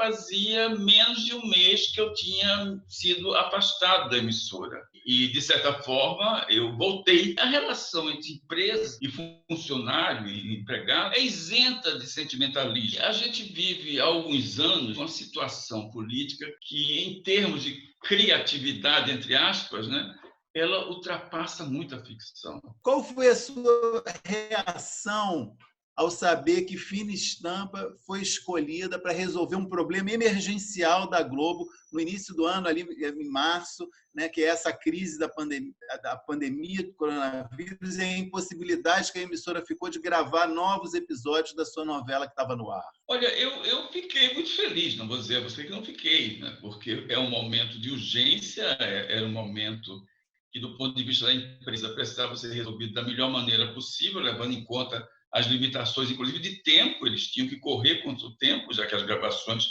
fazia menos de um mês que eu tinha sido afastado da emissora. E, de certa forma, eu voltei. A relação entre empresa e funcionário e empregado é isenta de sentimentalismo. A gente vive há alguns anos uma situação política que, em termos de criatividade, entre aspas, né, ela ultrapassa muito a ficção. Qual foi a sua reação ao saber que Fina Estampa foi escolhida para resolver um problema emergencial da Globo no início do ano, ali em março, né, que é essa crise da pandemia do coronavírus e a impossibilidade que a emissora ficou de gravar novos episódios da sua novela que estava no ar? Olha, eu fiquei muito feliz, não vou dizer a você que não fiquei, né, porque é um momento de urgência, era um momento que, do ponto de vista da empresa, precisava ser resolvido da melhor maneira possível, levando em conta as limitações, inclusive de tempo. Eles tinham que correr contra o tempo, já que as gravações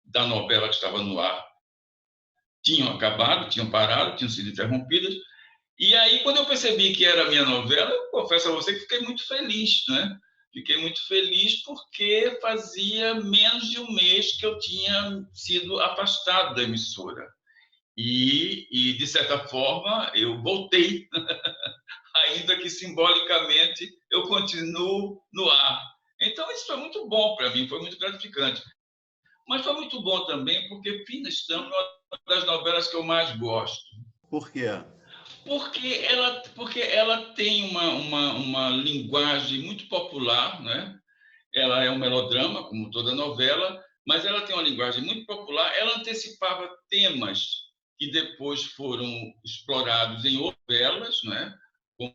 da novela que estava no ar tinham acabado, tinham parado, tinham sido interrompidas. E aí, quando eu percebi que era a minha novela, eu confesso a você que fiquei muito feliz, né? Fiquei muito feliz porque fazia menos de um mês que eu tinha sido afastado da emissora. E de certa forma, eu voltei, ainda que simbolicamente eu continuo no ar. Então, isso foi muito bom para mim, foi muito gratificante. Mas foi muito bom também porque Fina Estampa é uma das novelas que eu mais gosto. Por quê? Porque ela tem uma linguagem muito popular, né? Ela é um melodrama, como toda novela, mas ela tem uma linguagem muito popular. Ela antecipava temas que depois foram explorados em novelas, né? Com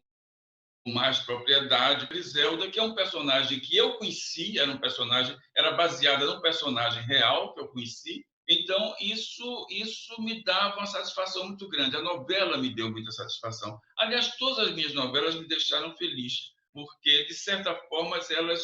mais propriedade. Griselda, que é um personagem que eu conheci, era baseada num personagem real que eu conheci. Então, isso me dava uma satisfação muito grande. A novela me deu muita satisfação. Aliás, todas as minhas novelas me deixaram feliz, porque, de certa forma, elas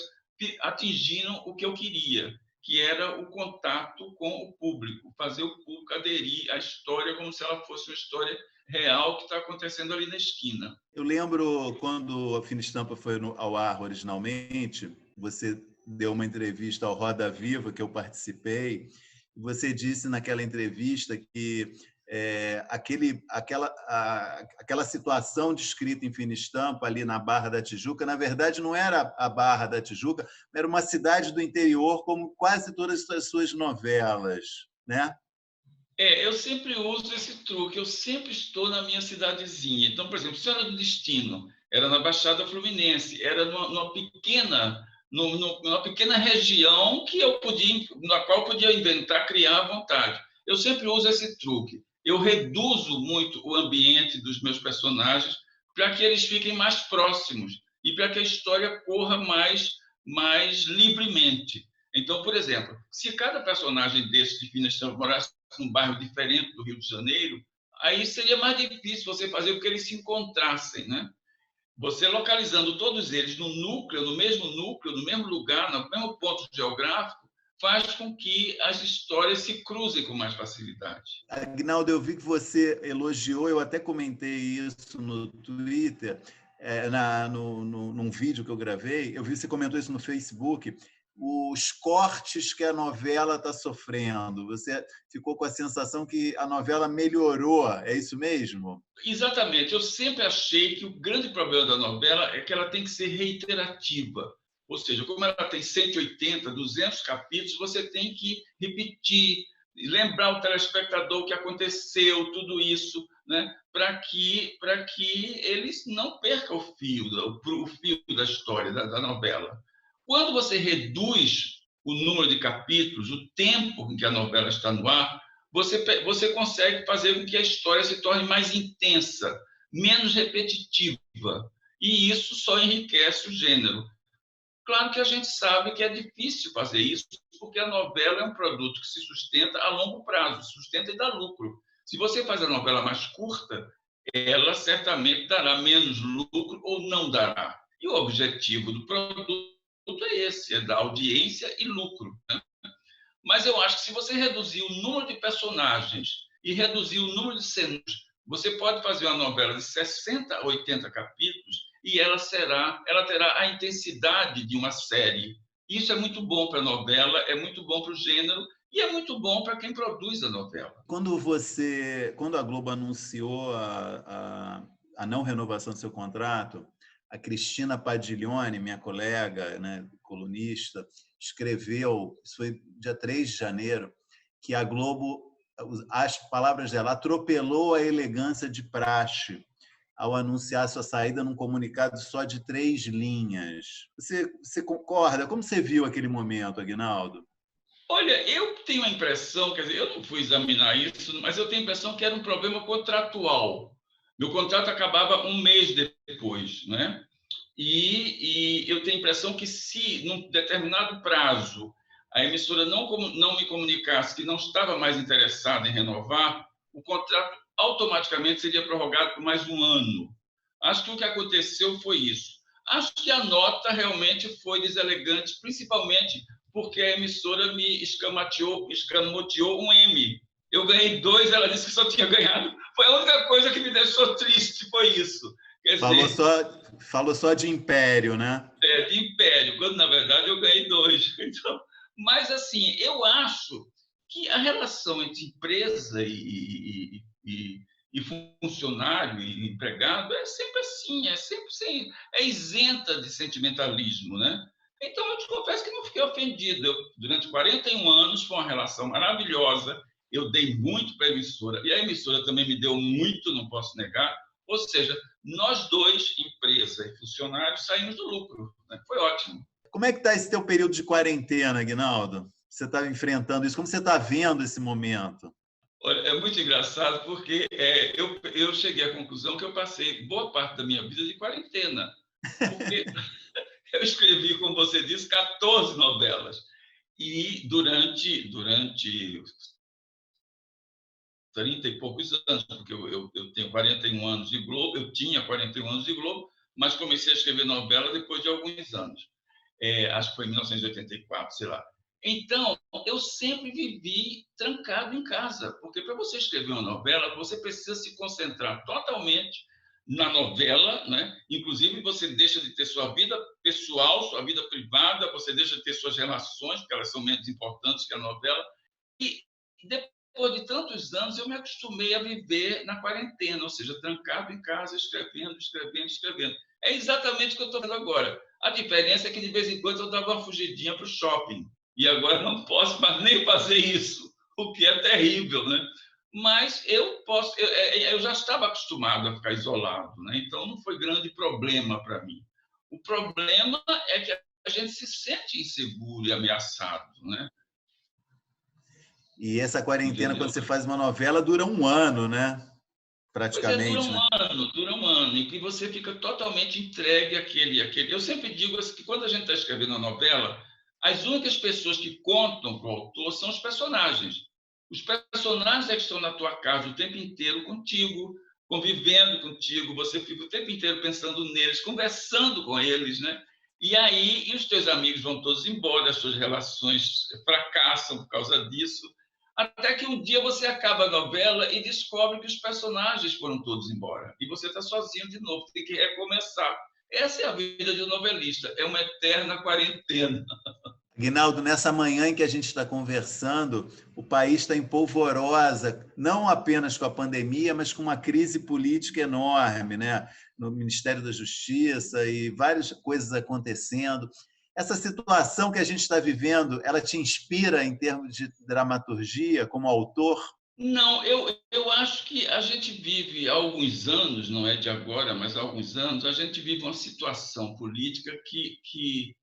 atingiram o que eu queria, que era o contato com o público, fazer o público aderir à história como se ela fosse uma história real que está acontecendo ali na esquina. Eu lembro quando a Fina Estampa foi ao ar originalmente, você deu uma entrevista ao Roda Viva, que eu participei, e você disse naquela entrevista que aquela situação descrita em Fina Estampa, ali na Barra da Tijuca, na verdade não era a Barra da Tijuca, era uma cidade do interior, como quase todas as suas novelas, né? Eu sempre uso esse truque, eu sempre estou na minha cidadezinha. Então, por exemplo, Senhora do Destino era na Baixada Fluminense, era numa pequena região na qual eu podia inventar, criar à vontade. Eu sempre uso esse truque. Eu reduzo muito o ambiente dos meus personagens para que eles fiquem mais próximos e para que a história corra mais livremente. Então, por exemplo, se cada personagem desse de Fina Estampa morasse num bairro diferente do Rio de Janeiro, aí seria mais difícil você fazer com que eles se encontrassem, né? Você localizando todos eles no mesmo núcleo, no mesmo lugar, no mesmo ponto geográfico, faz com que as histórias se cruzem com mais facilidade. Aguinaldo, eu vi que você elogiou, eu até comentei isso no Twitter, num vídeo que eu gravei, eu vi que você comentou isso no Facebook, os cortes que a novela está sofrendo. Você ficou com a sensação que a novela melhorou, é isso mesmo? Exatamente. Eu sempre achei que o grande problema da novela é que ela tem que ser reiterativa. Ou seja, como ela tem 180, 200 capítulos, você tem que repetir, lembrar o telespectador o que aconteceu, tudo isso, né? para que eles não percam o fio da história, da novela. Quando você reduz o número de capítulos, o tempo em que a novela está no ar, você consegue fazer com que a história se torne mais intensa, menos repetitiva. E isso só enriquece o gênero. Claro que a gente sabe que é difícil fazer isso, porque a novela é um produto que se sustenta a longo prazo, sustenta e dá lucro. Se você faz a novela mais curta, ela certamente dará menos lucro ou não dará. E o objetivo do produto é esse, é dar audiência e lucro, né? Mas eu acho que se você reduzir o número de personagens e reduzir o número de cenários, você pode fazer uma novela de 60 a 80 capítulos e ela terá a intensidade de uma série. Isso é muito bom para a novela, é muito bom para o gênero e é muito bom para quem produz a novela. Quando a Globo anunciou a não renovação do seu contrato, a Cristina Padiglione, minha colega, né, colunista, escreveu, isso foi dia 3 de janeiro, que a Globo, as palavras dela, atropelou a elegância de praxe ao anunciar sua saída num comunicado só de 3 linhas. Você concorda? Como você viu aquele momento, Aguinaldo? Olha, eu tenho a impressão, quer dizer, eu não fui examinar isso, mas eu tenho a impressão que era um problema contratual. Meu contrato acabava um mês depois, né? E eu tenho a impressão que se, num determinado prazo, a emissora não me comunicasse que não estava mais interessada em renovar, o contrato automaticamente seria prorrogado por mais um ano. Acho que o que aconteceu foi isso. Acho que a nota realmente foi deselegante, principalmente porque a emissora me escamoteou um M. Eu ganhei 2, ela disse que só tinha ganhado. Foi a única coisa que me deixou triste, foi isso. Quer dizer, falou só de império, né? de império, quando na verdade eu ganhei 2. Então, mas assim, eu acho que a relação entre empresa e funcionário e empregado é sempre assim, é isenta de sentimentalismo, né? Então eu te confesso que não fiquei ofendido. Durante 41 anos foi uma relação maravilhosa. Eu dei muito para a emissora e a emissora também me deu muito, não posso negar. Ou seja, nós dois, empresa e funcionários, saímos do lucro, né? Foi ótimo. Como é que está esse teu período de quarentena, Aguinaldo? Você está enfrentando isso? Como você está vendo esse momento? Olha, é muito engraçado porque eu cheguei à conclusão que eu passei boa parte da minha vida de quarentena, porque eu escrevi, como você disse, 14 novelas. E durante 30 e poucos anos, porque eu tenho 41 anos de Globo, eu tinha 41 anos de Globo, mas comecei a escrever novela depois de alguns anos. Acho que foi em 1984, sei lá. Então, eu sempre vivi trancado em casa, porque para você escrever uma novela, você precisa se concentrar totalmente na novela, né? Inclusive você deixa de ter sua vida pessoal, sua vida privada, você deixa de ter suas relações, porque elas são menos importantes que a novela. E depois de tantos anos, eu me acostumei a viver na quarentena, ou seja, trancado em casa, escrevendo, escrevendo, escrevendo. É exatamente o que eu estou fazendo agora. A diferença é que, de vez em quando, eu dava uma fugidinha para o shopping. E agora não posso mais nem fazer isso, o que é terrível, né? Mas eu já estava acostumado a ficar isolado, né? Então não foi grande problema para mim. O problema é que a gente se sente inseguro e ameaçado, né? E essa quarentena, quando Entendeu? você faz uma novela, dura um ano, né? Pois é, Praticamente, né? dura um ano, em que você fica totalmente entregue àquele. Eu sempre digo que quando a gente está escrevendo uma novela, as únicas pessoas que contam para o autor são os personagens. Os personagens é que estão na tua casa o tempo inteiro contigo, convivendo contigo, você fica o tempo inteiro pensando neles, conversando com eles, né? E os teus amigos vão todos embora, as suas relações fracassam por causa disso. Até que um dia você acaba a novela e descobre que os personagens foram todos embora. E você está sozinho de novo, tem que recomeçar. Essa é a vida de um novelista, é uma eterna quarentena. Aguinaldo, nessa manhã em que a gente está conversando, o país está em polvorosa, não apenas com a pandemia, mas com uma crise política enorme, né? No Ministério da Justiça e várias coisas acontecendo. Essa situação que a gente está vivendo, ela te inspira em termos de dramaturgia, como autor? Não, eu acho que a gente vive há alguns anos, não é de agora, mas há alguns anos, a gente vive uma situação política que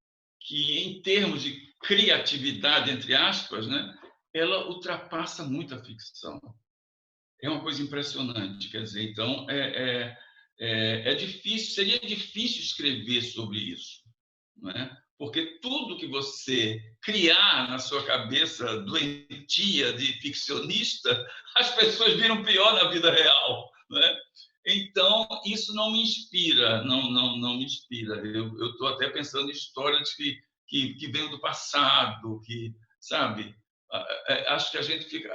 em termos de criatividade, entre aspas, né, ela ultrapassa muito a ficção. É uma coisa impressionante, quer dizer, então é difícil, seria difícil escrever sobre isso, não é? Porque tudo que você criar na sua cabeça doentia de ficcionista, as pessoas viram pior na vida real, né? Então isso não me inspira, não me inspira. Eu estou até pensando em histórias que vêm do passado, que sabe? Acho que a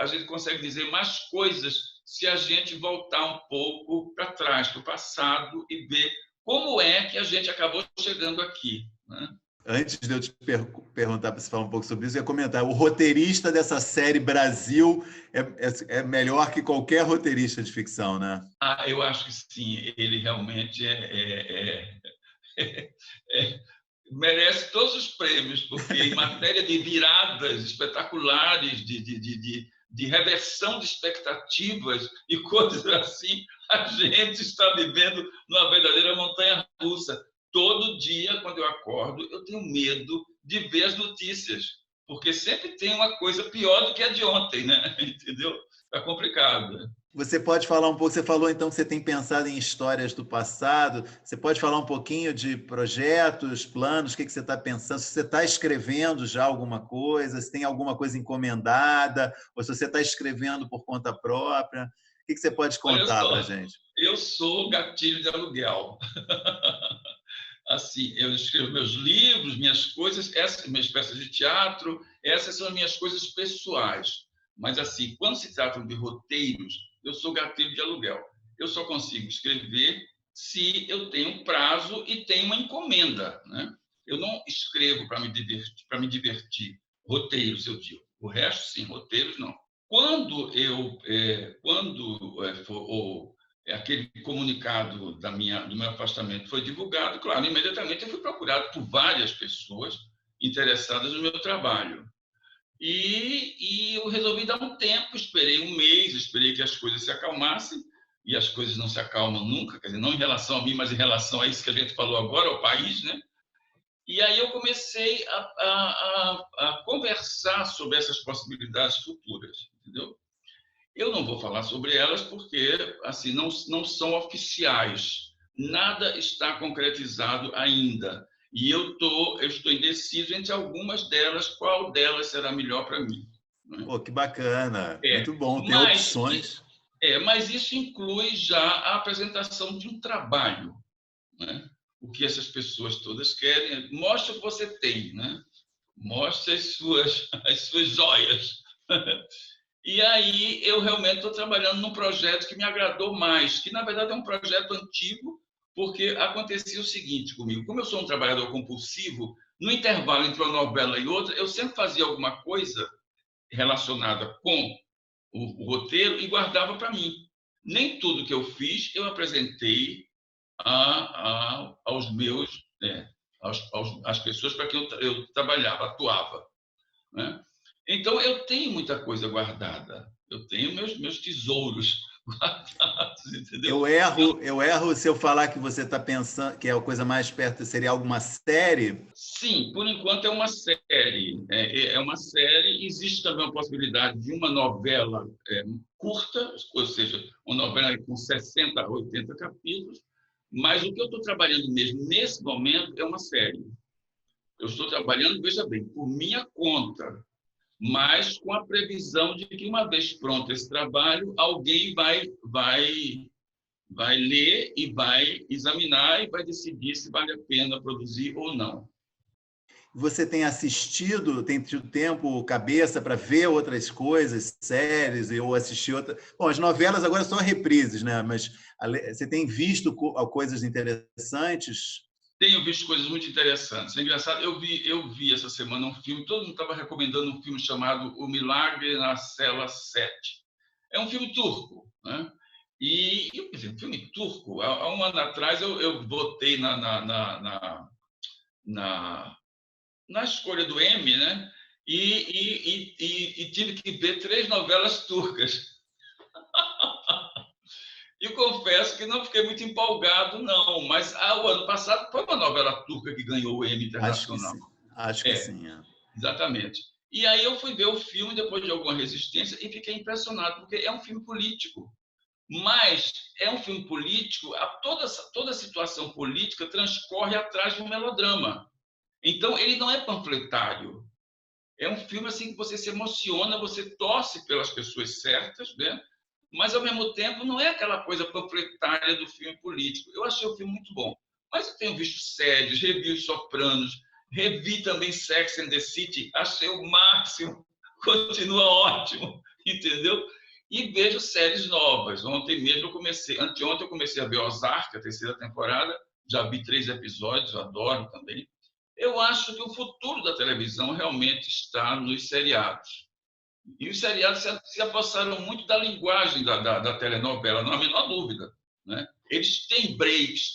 gente consegue dizer mais coisas se a gente voltar um pouco para trás, para o passado, e ver como é que a gente acabou chegando aqui, né? Antes de eu te perguntar para você falar um pouco sobre isso, eu ia comentar, o roteirista dessa série Brasil é melhor que qualquer roteirista de ficção, né? Eu acho que sim, ele realmente merece todos os prêmios, porque em matéria de viradas espetaculares, de reversão de expectativas e coisas assim, a gente está vivendo numa verdadeira montanha-russa. Todo dia, quando eu acordo, eu tenho medo de ver as notícias, porque sempre tem uma coisa pior do que a de ontem, né? Entendeu? Está complicado. Você pode falar um pouco, você falou então que você tem pensado em histórias do passado, você pode falar um pouquinho de projetos, planos, o que você está pensando, se você está escrevendo já alguma coisa, se tem alguma coisa encomendada, ou se você está escrevendo por conta própria, o que você pode Olha contar para a só, gente? eu sou gatilho de aluguel. Assim, eu escrevo meus livros, minhas coisas, essas minhas peças de teatro, essas são as minhas coisas pessoais. Mas, assim, quando se trata de roteiros, eu sou gatilho de aluguel. Eu só consigo escrever se eu tenho um prazo e tenho uma encomenda, né? Eu não escrevo para me divertir. Roteiros, eu digo. O resto, sim, roteiros, não. Quando aquele comunicado do meu afastamento foi divulgado, claro, imediatamente eu fui procurado por várias pessoas interessadas no meu trabalho. E eu resolvi dar um tempo, esperei um mês, esperei que as coisas se acalmassem, e as coisas não se acalmam nunca, quer dizer, não em relação a mim, mas em relação a isso que a gente falou agora, ao país, né? E aí eu comecei a conversar sobre essas possibilidades futuras, entendeu? Eu não vou falar sobre elas porque assim não são oficiais. Nada está concretizado ainda. E eu estou indeciso entre algumas delas, qual delas será melhor para mim. Né? Pô, que bacana, É, muito bom ter mas, opções. mas isso inclui já a apresentação de um trabalho. Né? O que essas pessoas todas querem, mostre o que você tem, né? Mostre as suas joias. E aí eu realmente estou trabalhando num projeto que me agradou mais, que na verdade é um projeto antigo, porque acontecia o seguinte comigo: como eu sou um trabalhador compulsivo, no intervalo entre uma novela e outra, eu sempre fazia alguma coisa relacionada com o roteiro e guardava para mim. Nem tudo que eu fiz eu apresentei aos meus, às pessoas para quem eu trabalhava, atuava. Né? Então, eu tenho muita coisa guardada. Eu tenho meus tesouros guardados, entendeu? Eu erro se eu falar que você está pensando que é a coisa mais perto, seria alguma série? Sim, por enquanto é uma série. É uma série. Existe também a possibilidade de uma novela curta, ou seja, uma novela com 60 a 80 capítulos. Mas o que eu estou trabalhando mesmo nesse momento é uma série. Eu estou trabalhando, veja bem, por minha conta, mas com a previsão de que, uma vez pronto esse trabalho, alguém vai ler e vai examinar e vai decidir se vale a pena produzir ou não. Você tem assistido, tem tido tempo, cabeça para ver outras coisas, séries, ou assistir outras... Bom, as novelas agora são reprises, né? Mas você tem visto coisas interessantes? Tenho visto coisas muito interessantes. É engraçado, eu vi essa semana um filme, todo mundo estava recomendando um filme chamado O Milagre na Cela 7. É um filme turco, né? E eu pensei, um filme turco? Há um ano atrás eu votei na escolha do M, né? E tive que ver 3 novelas turcas. E confesso que não fiquei muito empolgado, não. Mas o ano passado foi uma novela turca que ganhou o M Acho que Internacional. sim. Acho que sim. Exatamente. E aí eu fui ver o filme depois de alguma resistência e fiquei impressionado, porque é um filme político. Mas é um filme político, toda a situação política transcorre atrás de um melodrama. Então, ele não é panfletário. É um filme assim que você se emociona, você torce pelas pessoas certas, né? Mas, ao mesmo tempo, não é aquela coisa panfletária do filme político. Eu achei o filme muito bom. Mas eu tenho visto séries, revi Os Sopranos, revi também Sex and the City, achei o máximo, continua ótimo, entendeu? E vejo séries novas. Anteontem eu comecei a ver Ozark, a 3ª temporada, já vi 3 episódios, eu adoro também. Eu acho que o futuro da televisão realmente está nos seriados. E os seriados se apossaram muito da linguagem da telenovela, não há a menor dúvida. Né? Eles têm breaks,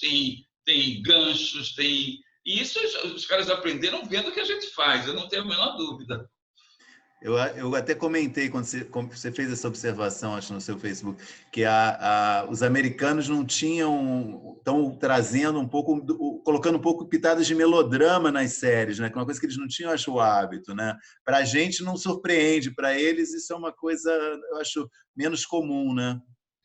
têm ganchos, têm. E isso os caras aprenderam vendo o que a gente faz, eu não tenho a menor dúvida. Eu até comentei quando você fez essa observação, acho, no seu Facebook, que os americanos não tinham, estão trazendo um pouco, colocando um pouco pitadas de melodrama nas séries, né? Que é uma coisa que eles não tinham, acho, o hábito, né? Para a gente não surpreende, para eles isso é uma coisa, eu acho, menos comum, né?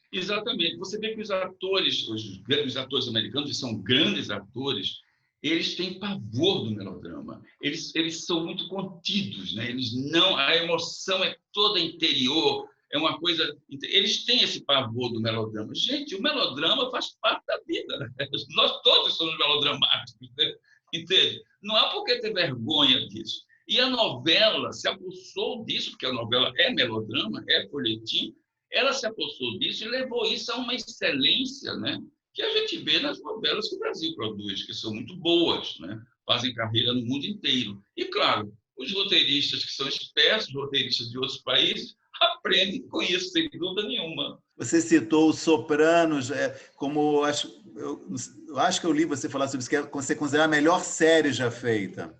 Exatamente. Você vê que os atores, os atores americanos, que são grandes atores, eles têm pavor do melodrama. Eles são muito contidos, né? Eles não, a emoção é toda interior, é uma coisa. Eles têm esse pavor do melodrama. Gente, o melodrama faz parte da vida. Né? Nós todos somos melodramáticos, né? Entende? Não há por que ter vergonha disso. E a novela se apossou disso, porque a novela é melodrama, é folhetim, ela se apossou disso e levou isso a uma excelência, né? Que a gente vê nas novelas que o Brasil produz, que são muito boas, né? Fazem carreira no mundo inteiro. E, claro, os roteiristas que são espertos, roteiristas de outros países, aprendem com isso, sem dúvida nenhuma. Você citou os Sopranos, como eu acho que eu li você falar sobre isso, que você considera a melhor série já feita.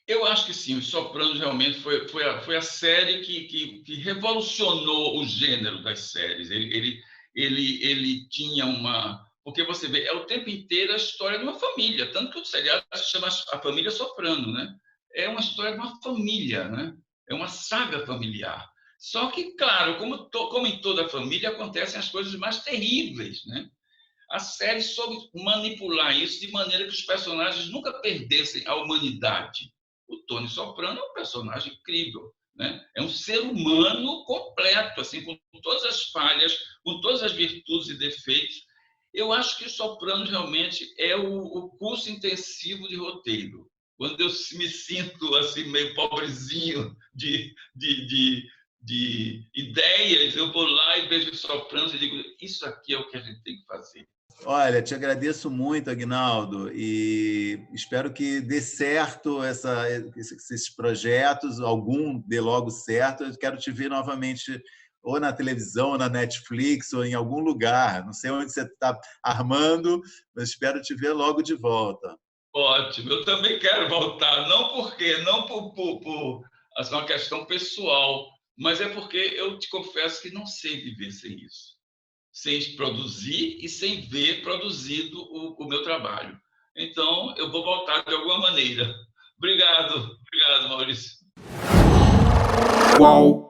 Eu acho que sim, Os Sopranos realmente foi a série que revolucionou o gênero das séries. Ele tinha uma. Porque você vê, é o tempo inteiro a história de uma família, tanto que o seriado se chama A Família Soprano, né? É uma história de uma família, né? É uma saga familiar. Só que, claro, como em toda família, acontecem as coisas mais terríveis, né? A série soube manipular isso de maneira que os personagens nunca perdessem a humanidade. O Tony Soprano é um personagem incrível, né? É um ser humano completo, assim, com todas as falhas, com todas as virtudes e defeitos. Eu acho que o Sopranos realmente é o curso intensivo de roteiro. Quando eu me sinto assim meio pobrezinho de ideias, eu vou lá e vejo o Sopranos e digo: isso aqui é o que a gente tem que fazer. Olha, te agradeço muito, Aguinaldo, e espero que dê certo esses projetos, algum dê logo certo. Eu quero te ver novamente ou na televisão, ou na Netflix, ou em algum lugar. Não sei onde você está armando, mas espero te ver logo de volta. Ótimo, eu também quero voltar, não por uma questão pessoal, mas é porque eu te confesso que não sei viver sem isso. Sem produzir e sem ver produzido o meu trabalho. Então, eu vou voltar de alguma maneira. Obrigado, Maurício. Qual